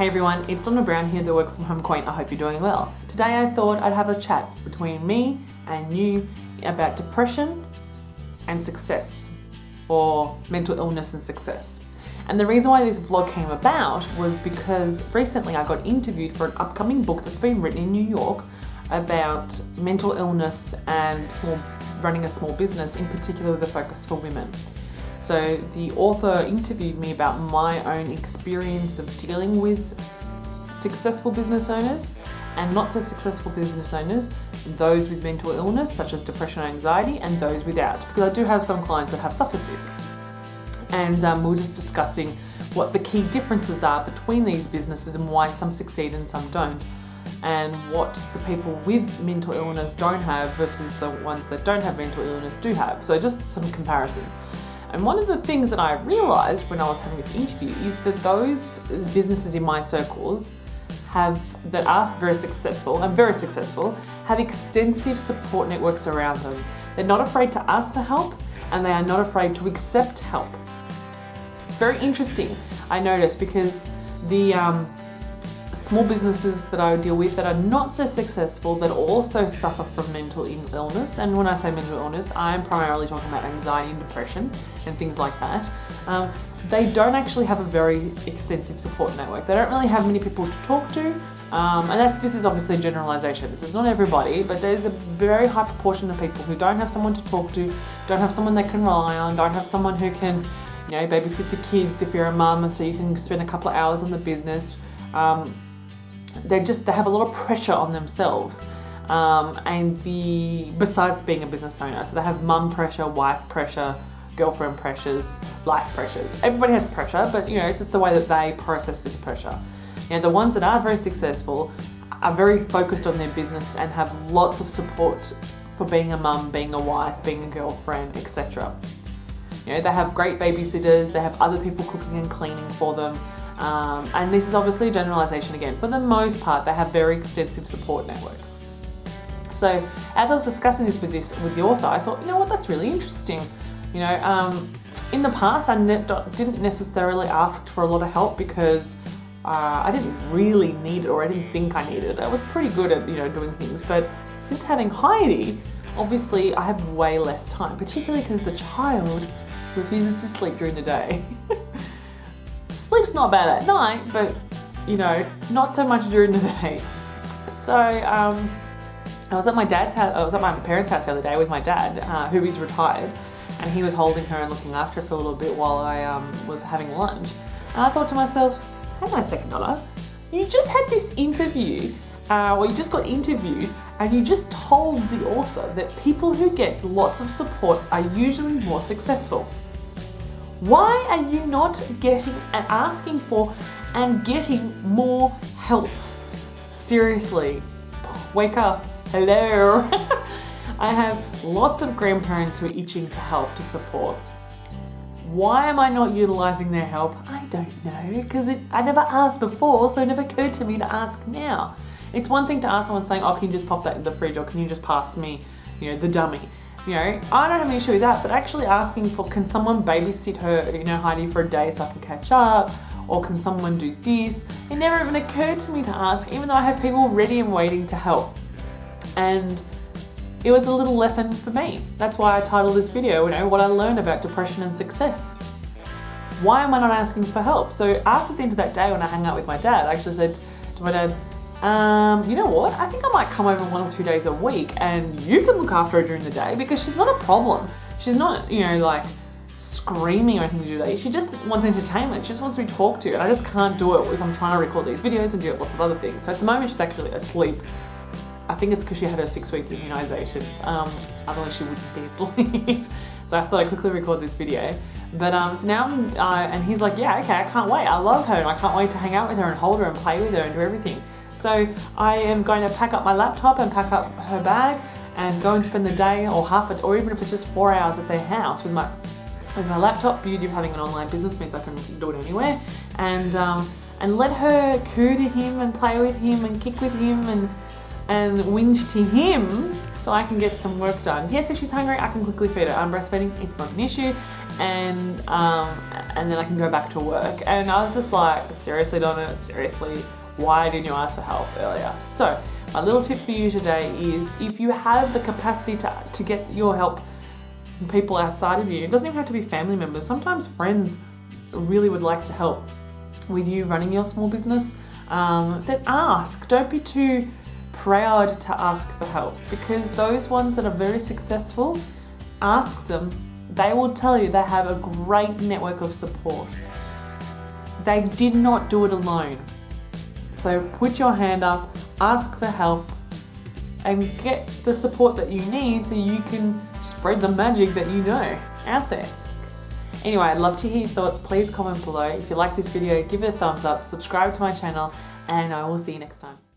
Hey everyone, it's Donna Brown here, the Work From Home Queen. I hope you're doing well. Today I thought I'd have a chat between me and you about depression and success, or mental illness and success. And the reason why this vlog came about was because recently I got interviewed for an upcoming book that's been written in New York about mental illness and running a small business, in particular with a focus for women. So the author interviewed me about my own experience of dealing with successful business owners and not so successful business owners, those with mental illness such as depression and anxiety, and those without, because I do have some clients that have suffered this. And we were just discussing what the key differences are between these businesses and why some succeed and some don't, and what the people with mental illness don't have versus the ones that don't have mental illness do have. So just some comparisons. And one of the things that I realized when I was having this interview is that those businesses in my circles that are very successful, have extensive support networks around them. They're not afraid to ask for help, and they are not afraid to accept help. It's very interesting, I noticed, because the small businesses that I deal with that are not so successful, that also suffer from mental illness, and when I say mental illness, I'm primarily talking about anxiety and depression and things like that, they don't actually have a very extensive support network. They don't really have many people to talk to, and this is obviously a generalization. This is not everybody, but there's a very high proportion of people who don't have someone to talk to, don't have someone they can rely on, don't have someone who can, babysit the kids if you're a mum, and so you can spend a couple of hours on the business. They have a lot of pressure on themselves, besides being a business owner. So they have mum pressure, wife pressure, girlfriend pressures, life pressures. Everybody has pressure, but it's just the way that they process this pressure. The ones that are very successful are very focused on their business and have lots of support for being a mum, being a wife, being a girlfriend, etc. They have great babysitters, they have other people cooking and cleaning for them. And this is obviously a generalization again. For the most part, they have very extensive support networks. So as I was discussing this with the author, I thought, that's really interesting. In the past, I didn't necessarily ask for a lot of help because I didn't really need it, or I didn't think I needed it. I was pretty good at doing things, but since having Heidi, obviously I have way less time, particularly because the child refuses to sleep during the day. Sleep's not bad at night, but not so much during the day. So I was at my parents' house the other day with my dad, who is retired, and he was holding her and looking after her for a little bit while I was having lunch. And I thought to myself, hang on a second, Donna, you just had this interview, you just got interviewed, and you just told the author that people who get lots of support are usually more successful. Why are you not getting and asking for and getting more help? Seriously, wake up. Hello. I have lots of grandparents who are itching to help, to support. Why am I not utilizing their help? I don't know, because I never asked before, so it never occurred to me to ask now. It's one thing to ask someone saying, oh, can you just pop that in the fridge, or can you just pass me, the dummy? I don't have an issue with that, but actually asking for, can someone babysit her, Heidi, for a day so I can catch up? Or can someone do this? It never even occurred to me to ask, even though I have people ready and waiting to help. And it was a little lesson for me. That's why I titled this video, what I learned about depression and success. Why am I not asking for help? So after the end of that day, when I hung out with my dad, I actually said to my dad, you know what? I think I might come over 1 or 2 days a week, and you can look after her during the day, because she's not a problem. She's not, like screaming or anything to do that. She just wants entertainment. She just wants to be talked to, and I just can't do it if I'm trying to record these videos and do lots of other things. So at the moment, she's actually asleep. I think it's because she had her 6-week immunizations. Otherwise she wouldn't be asleep. So I thought I'd quickly record this video. But so now, and he's like, yeah, okay, I can't wait. I love her, and I can't wait to hang out with her and hold her and play with her and do everything. So I am going to pack up my laptop and pack up her bag and go and spend the day, or even if it's just 4 hours at their house with my laptop. Beauty of having an online business means I can do it anywhere, and let her coo to him and play with him and kick with him and whinge to him so I can get some work done. Yes, if she's hungry, I can quickly feed her. I'm breastfeeding, it's not an issue, and then I can go back to work. And I was just like, seriously, Donna, seriously, why didn't you ask for help earlier? So my little tip for you today is, if you have the capacity to get your help from people outside of you, it doesn't even have to be family members. Sometimes friends really would like to help with you running your small business. Then ask. Don't be too proud to ask for help, because those ones that are very successful, ask them. They will tell you they have a great network of support. They did not do it alone. So put your hand up, ask for help, and get the support that you need so you can spread the magic that you know out there. Anyway, I'd love to hear your thoughts. Please comment below. If you like this video, give it a thumbs up, subscribe to my channel, and I will see you next time.